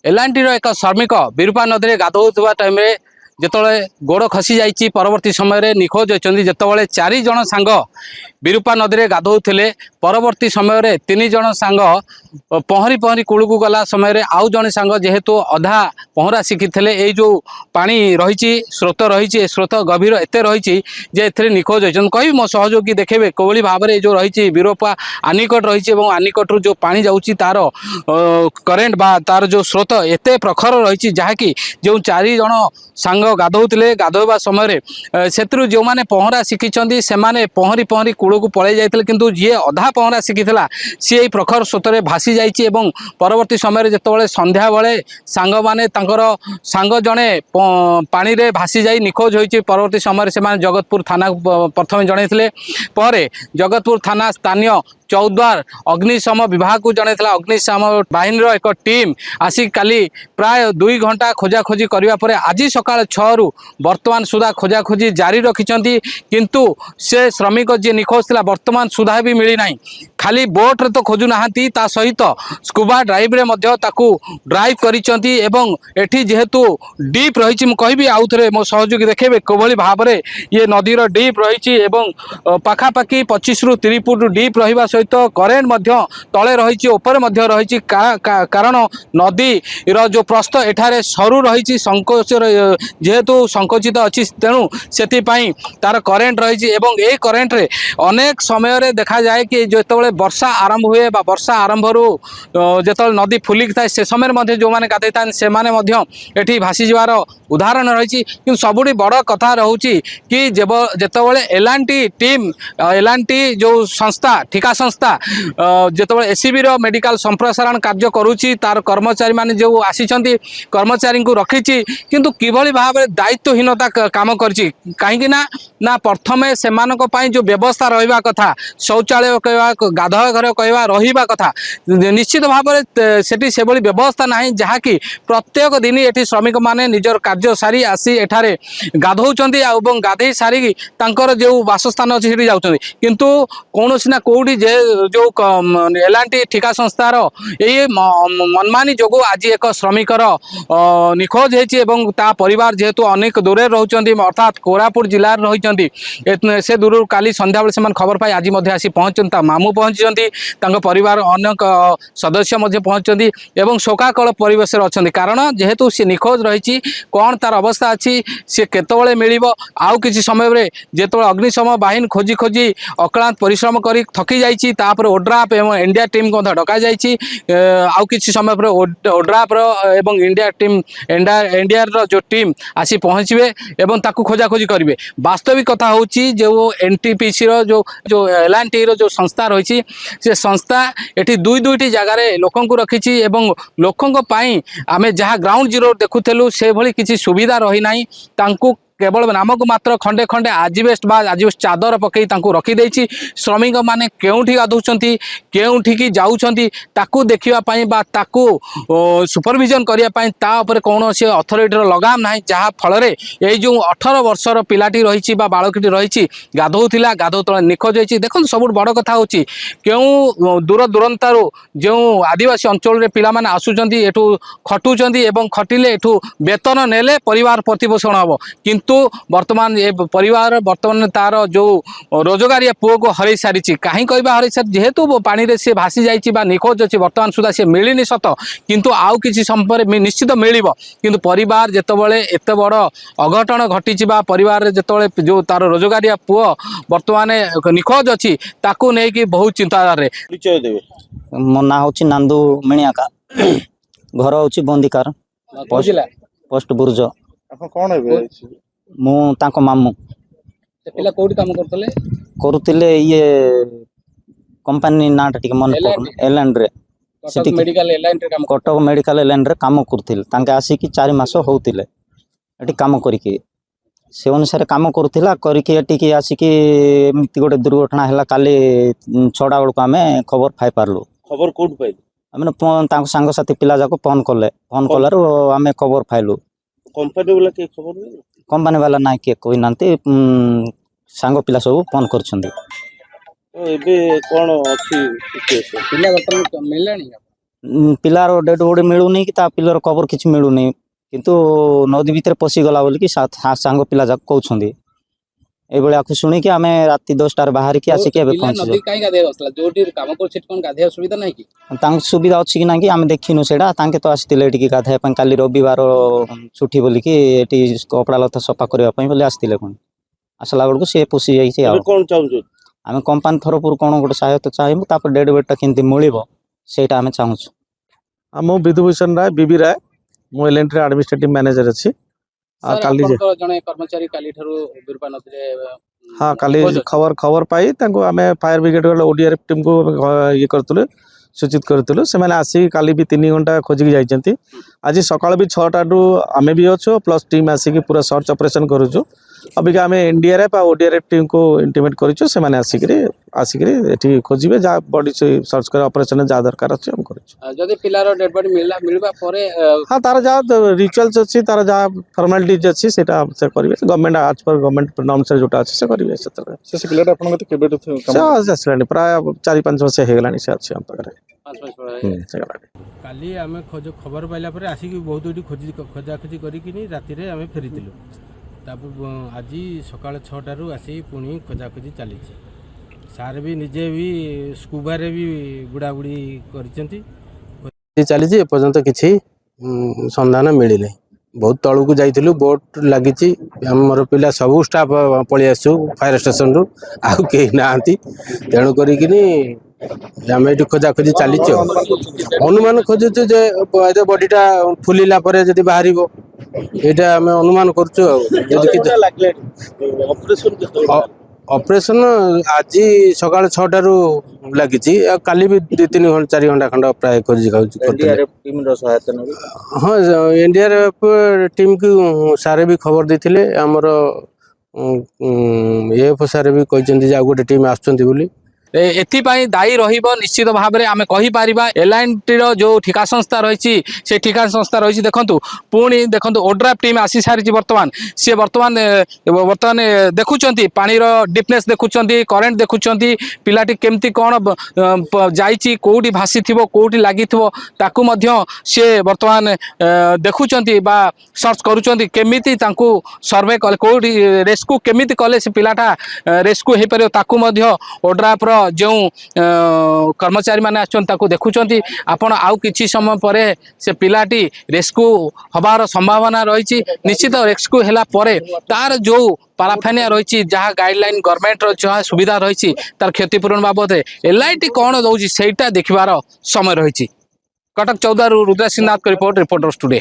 एलांटीर एक श्रमिक विरूपा नदी गाधोउवा टाइम रे जिते गोड़ खसी जाइए परवर्ती समय निखोज होती जिते 4 जन सांग विरूपा नदी गाधोले परवर्ती समय 3 जन सांग पहरी पहरी कूल को गला समय आउ जड़े सांग जेहेतु अधा पहरा शिखी थे जो पानी रही स्रोत रही स्रोत गभीर एत रही जे निखोज होती कह मो सहयोगी देखेबे कोली भाव में जो रही विरूपा आनिकट रही आनिकट जो पानी जाऊँगी तार करेन्ट बा तार जो स्रोत एत प्रखर रही जहाँकि जो 4 जन सांग गाधोले गाधोवा समय से जो मैंने पहरा शिखी से पहरी पहरी कूल को पलि जाते किंतु जी अधा पहरा शिखीला सी प्रखर स्रोत में भासी जाइए और परवर्ती समय जो संध्या बेले सांग मैंने सांग जड़े पानी रे भासी जाई निखोज होती परवर्ती समय से जगतपुर थाना प्रथम जनईले पर जगतपुर थाना स्थानीय चौद्वार अग्निशम विभाग को जनई अग्निशम बाहिनी एक टीम आसी काली प्राय 2 घंटा खोजाखोजी करने पर आज सकाल 6 रु वर्तमान सुधा खोजाखोजी जारी रखिंट किंतु से श्रमिक जी निखोज था वर्तमान सुधा भी मिली नहीं खाली बोट रे तो खोजु नाहांती ता सहित स्कूबा ड्राइव रे मध्य ताकू ड्राइव करिसेंती एवं एठी जेहेतु डीप रही मु कहबी आउ थरे मो सहयोगी देखेबे कोभली भाव में ये नदीर डीप रही एवं पाखापाखि 25 रु 30 फुट डीप रहिबा सहित करेन्ट मध्य तले रही ऊपर मध्य रही कारण नदी रो जो प्रस्थ एठारे सरू रही संकोच जेहेतु संकोचित अच्छी तेणु से तार करेन्ट रही एवं ए करेन्ट रे अनेक समय देखा जाए कि जो वर्षा आरंभ हुए बा वर्षा आरंभ जो नदी फुलिक था से समय जो मैंने गाधे था से ये भासी जवार उदाहरण रही कि सबुठी बड़ कथा रोचे कि जितेबाला एलांटी टीम एलांटी जो संस्था ठिका संस्था जो एसीबी रो मेडिकल संप्रसारण कार्य करुच्ची तार कर्मचारी माने जो आसी कर्मचारी को रखी किंतु किभली भाव में दायित्वहीनता काम करछि कहीं ना प्रथमे सेमानक पई जो व्यवस्था रहिबा कथा शौचालय कहवा गाधोआ घर कहवा रहिबा कथा निश्चित भाव में सेठी से भली व्यवस्था नहीं जहाँकि प्रत्येक दिन ये श्रमिक माने निजर कार्य सारी आसी एठारे गाधौचंती एवं गाधे सारी तांकर जो वासस्थान अच्छी से जाउचंती किंतु कौनसी ना कौटी जे जो एलांटी ठिका संस्थार ये मनमानी जो आज एक श्रमिकर निखोज होती ता परिवार जेहेतु अनेक दूर रोचंती अर्थात कोरापुट जिले रही से दूर काली संध्या बेले से खबर पाई आज आसी पहुँचता मामू पहुँची परिवार अनेक सदस्य पहुँचती एवं शोकाकल परिवेश अच्छा कारण जेहेतु सी निखोज रही कौन तार अवस्था अच्छी सी केतबले मिलिबो आउ किसी समय जो अग्निशम बाहिनी खोजी खोजी अक्लांत परिश्रम कर थकी जाइए तापर ओड्राफ एवं इंडिया टीम को डक आउ किसी समय पर ओड्राफ एवं इंडिया टीम इंडिया जो टीम आसी पहुँचे एवं ताकू खोजाखोजी करेंगे वास्तविक कथा हूँ जो एनटीपीसी जो जो एलांटी जो संस्था रही से संस्था ये दुईटी जगार लोक रखी एवं लोकों आमे जहाँ ग्राउंड जीरो देखुलु से भली किसी सुविधा रही ना केवल नामक मात्र खंडे खंडे आजबेस्ट बा आजबेस्ट चादर पकई रखी देछि श्रमिक माने केउठी गाधुचंती केउठी जाउचंती ताकू देखिबा पई बा ताकू सुपरविजन करिया पई ता ऊपर कोनोसी अथॉरिटीर लगाम नाही जहा फल रे ए जो 18 वर्षर पिलाटी रही बा बालकटी रही गाधौथिला गाधौतला निखोज होइछि देखन सब बड़ कथा होछि केउ दूर दूरंतारो जो आदिवासी अंचल रे पिला माने आसुचंती एठू खटुचंती एवं खटिले एठू वेतन नेले परिवार प्रतिपोषण हबो किंतु वर्तमान ये परिवार वर्तमान तार जो रोजगारिया पुओ को हरई सारी कहीं कहवा हरई सारी जेहेतु पानी रे से भासी जाइए निखोज अच्छी वर्तमान सुधा सी मिलनी सत किंतु आउ किसी समय निश्चित मिल किंतु परिवार जितेबाला एत बड़ अघटन घटी परिवार जिते जो तार रोजगारिया पुओ वर्तमान निखोज अच्छी ताकू नहीं बहुत चिंताधार मो ना हूँ नांदू मिणियाका घर हूँ बंदिकार पोस्ट बुर्ज कौन है मु ताको मामू पिला कोठी काम करतले करूतिले ये कंपनी नाटा टिके मन एलएन रे सिटी मेडिकल एलाइन रे काम कटक मेडिकल एलएन रे काम करथिल तांके आसी कि 4 मास होतिले एटी काम करिके से अनुसार काम करथिला करिके एटी कि आसी कि एमिति गोटे दुर्घटना हैला काली 6टा बेल को आमे खबर पाई पारलु खबर कोड पाई आमे तांको संग साथी पिला जाको फोन कलारो आमे खबर पाइलु कंपनी वाला के खबर नहीं कंपनी वाला ना के कोई नांती सांग पिला सब फोन करछंदी एबे कोन अछि सिचुएशन पिला वर्तमान मिललानी ପିଲାର ଡେଡ୍ ବଡି ମିଳୁନି କି ତା ପିଲାର କବର କିଛି ମିଳୁନି, କିନ୍ତୁ ନଦୀ ଭିତରେ ପଶିଗଲା ବୋଲିକି ସାଙ୍ଗ ପିଲା ଯାକ କହୁଛନ୍ତି। ଏଇଭଳିଆକୁ ଶୁଣିକି ଆମେ ରାତି 10ଟାରେ ବାହାରିକି ଆସିକି ଏବେ ପିଲା ପହଞ୍ଚିଛୁ। ନଦୀ କାହିଁ ଗାଧେଇବା ଆସିଲା? ଯୋଉଠି କାମ କରୁଛି ସେଠି କଣ ଗାଧେଇବା ସୁବିଧା ନାହିଁ କି? ତାଙ୍କ ସୁବିଧା ଅଛି କି ନାହିଁ କି ଆମେ ଦେଖିନୁ ସେଇଟା। ତାଙ୍କେ ତ ଆସିଥିଲେ ଏଠିକି ଗାଧୋଇବା ପାଇଁ, କାଲି ରବିବାର ଛୁଟି ବୋଲିକି ଏଠି କପଡ଼ା ଲତା ସଫା କରିବା ପାଇଁ ବୋଲି ଆସିଥିଲେ। କଣ ଆସିଲା ବେଳକୁ ସିଏ ପଶି ଯାଇଛି। ଆଉ ଏବେ କଣ ଚାହୁଁଛୁ? ଆମେ କମ୍ପାନୀ ତରଫରୁ କ'ଣ ଗୋଟେ ସହାୟତା ଚାହିଁବୁ, ତାପରେ ଡେଡ୍ ବଡିଟା କେମିତି ମିଳିବ ସେଇଟା ଆମେ ଚାହୁଁଛୁ। ମୁଁ ବିଧୁଭୂଷଣ ରାୟ, ବିବି ରାୟ, ମୁଁ ଏଲ୍ଏନ୍ଟିରେ ଆଡମିନିଷ୍ଟ୍ରେଟିଭ୍ ମ୍ୟାନେଜର ଅଛି। ସାର୍, କାଲି ଆପଣଙ୍କର ଜଣେ କର୍ମଚାରୀ କାଲି ଠାରୁ ବିରୁପା ନଦୀରେ ହଁ କାଲି ନିଖୋଜ ଅଛି। ଖବର ପାଇ ତାଙ୍କୁ ଆମେ ଫାୟାର ବ୍ରିଗେଡ୍ ODRF ଟିମ୍କୁ ଇଏ କରିଥିଲୁ, ସୂଚିତ କରିଥିଲୁ। ସେମାନେ ଆସିକି କାଲି ବି 3 ଘଣ୍ଟା ଖୋଜିକି ଯାଇଛନ୍ତି। ଆଜି ସକାଳ ବି 6ଟାରୁ ଆମେ ବି ଅଛୁ, ପ୍ଲସ୍ ଟିମ୍ ଆସିକି ପୁରା ସର୍ଚ୍ଚ ଅପରେସନ୍ କରୁଛୁ। ଅବିକା ଆମେ NDRF ଆଉ ODRF ଟିମ୍କୁ ଇଣ୍ଟିମେଟ୍ କରିଛୁ। ସେମାନେ ଆସିକିରି ଏଠି ଖୋଜିବେ, ଯାହା ବଡି ସର୍ଚ୍ଚ କରିବା ଅପରେସନ୍ ଯାହା ଦରକାର ଅଛି ଆମେ କରିଛୁ। ଯଦି ପିଲାର ଡେଡ୍ ବଡି ମିଳିବା ପରେ ହଁ, ତାର ଯାହା ରିଚୁଆଲ୍ସ ଅଛି, ତାର ଯାହା ଫର୍ମାଲିଟିଜ୍ ଅଛି ସେଇଟା ସେ କରିବେ। ଗଭର୍ଣ୍ଣମେଣ୍ଟ ଆଜ୍ ପର୍ ଗଭର୍ଣ୍ଣମେଣ୍ଟ ନର୍ମସରେ ଯୋଉଟା ଅଛି ସେ କରିବେ। ସେଥିରେ ସେ ପିଲାଟା ଆପଣଙ୍କ କତିରେ କେବେଠୁ ସେ ଆସିଲାଣି, ପ୍ରାୟ 4-5 ବର୍ଷ ହେଇଗଲାଣି ସେ ଅଛି ଆମ ପାଖରେ। ହେଇଗଲାଣି। କାଲି ଆମେ ଖବର ପାଇଲା ପରେ ଆସିକି ବହୁତ ଏଠି ଖୋଜାଖୋଜି କରିକିନି ରାତିରେ ଆମେ ଫେରିଥିଲୁ। ତାପରେ ଆଜି ସକାଳ 6ଟାରୁ ଆସି ପୁଣି ଖୋଜାଖୋଜି ଚାଲିଛି। ସାର୍ ବି ନିଜେ ବି ସ୍କୁବାରେ ବି ବୁଡ଼ାବୁଡ଼ି କରିଛନ୍ତି। ଚାଲିଛି, ଏପର୍ଯ୍ୟନ୍ତ କିଛି ସନ୍ଧାନ ମିଳିନାହିଁ। ବହୁତ ତଳକୁ ଯାଇଥିଲୁ, ବୋଟ୍ ଲାଗିଛି, ଆମର ପିଲା ସବୁ ଷ୍ଟାଫ୍ ପଳେଇ ଆସିଛୁ ଫାୟାର ଷ୍ଟେସନରୁ, ଆଉ କେହି ନାହାନ୍ତି। ତେଣୁ କରିକିନି ଆମେ ଏଠି ଖୋଜାଖୋଜି ଚାଲିଛୁ। ଅନୁମାନ ଖୋଜୁଛୁ ଯେ ବଡିଟା ଫୁଲିଲା ପରେ ଯଦି ବାହାରିବ, ଏଇଟା ଆମେ ଅନୁମାନ କରୁଛୁ। ଆଉ ଅପରେସନ ଆଜି ସକାଳ 6ଟାରୁ ଲାଗିଛି, ଆଉ କାଲି ବି 2-3-4 ଘଣ୍ଟା ଖଣ୍ଡ ପ୍ରାୟ ଖୋଜି ଖାଉଛି। ହଁ, NDRF ଟିମ୍କୁ ସାର୍ ବି ଖବର ଦେଇଥିଲେ। ଆମର AF ସାର୍ ବି କହିଛନ୍ତି ଯେ ଆଉ ଗୋଟେ ଟିମ୍ ଆସୁଛନ୍ତି ବୋଲି। ଏଥିପାଇଁ ଦାୟୀ ରହିବ ନିଶ୍ଚିତ ଭାବରେ ଆମେ କହିପାରିବା LNTର ଯେଉଁ ଠିକା ସଂସ୍ଥା ରହିଛି, ସେ ଠିକା ସଂସ୍ଥା ରହିଛି। ଦେଖନ୍ତୁ, ପୁଣି ଦେଖନ୍ତୁ ODRF ଟିମ୍ ଆସି ସାରିଛି। ସିଏ ବର୍ତ୍ତମାନ ଦେଖୁଛନ୍ତି ପାଣିର ଡିପନେସ୍, ଦେଖୁଛନ୍ତି କରେଣ୍ଟ, ଦେଖୁଛନ୍ତି ପିଲାଟି କେମିତି କ'ଣ ଯାଇଛି, କେଉଁଠି ଭାସିଥିବ, କେଉଁଠି ଲାଗିଥିବ ତାକୁ ମଧ୍ୟ ସିଏ ବର୍ତ୍ତମାନ ଦେଖୁଛନ୍ତି ବା ସର୍ଚ୍ଚ କରୁଛନ୍ତି। କେମିତି ତାଙ୍କୁ ସର୍ଭେ କଲେ, କେଉଁଠି ରେସ୍କ୍ୟୁ କେମିତି କଲେ ସେ ପିଲାଟା ରେସ୍କ୍ୟୁ ହେଇପାରିବ, ତାକୁ ମଧ୍ୟ ODRFର ଯେଉଁ କର୍ମଚାରୀମାନେ ଆସିଛନ୍ତି ତାକୁ ଦେଖୁଛନ୍ତି। ଆପଣ ଆଉ କିଛି ସମୟ ପରେ ସେ ପିଲାଟି ରେସ୍କ୍ୟୁ ହେବାର ସମ୍ଭାବନା ରହିଛି। ନିଶ୍ଚିତ ରେସ୍କ୍ୟୁ ହେଲା ପରେ ତାର ଯେଉଁ ପାରାଫେନିଆ ରହିଛି, ଯାହା ଗାଇଡଲାଇନ୍ ଗଭର୍ଣ୍ଣମେଣ୍ଟର ଯାହା ସୁବିଧା ରହିଛି, ତାର କ୍ଷତିପୂରଣ ବାବଦରେ LIT କ'ଣ ଦେଉଛି ସେଇଟା ଦେଖିବାର ସମୟ ରହିଛି। କଟକ 14ରୁ ରୁଦ୍ର ସିଂହ ନାଥଙ୍କ ରିପୋର୍ଟ, ରିପୋର୍ଟର୍ସ ଟୁଡେ।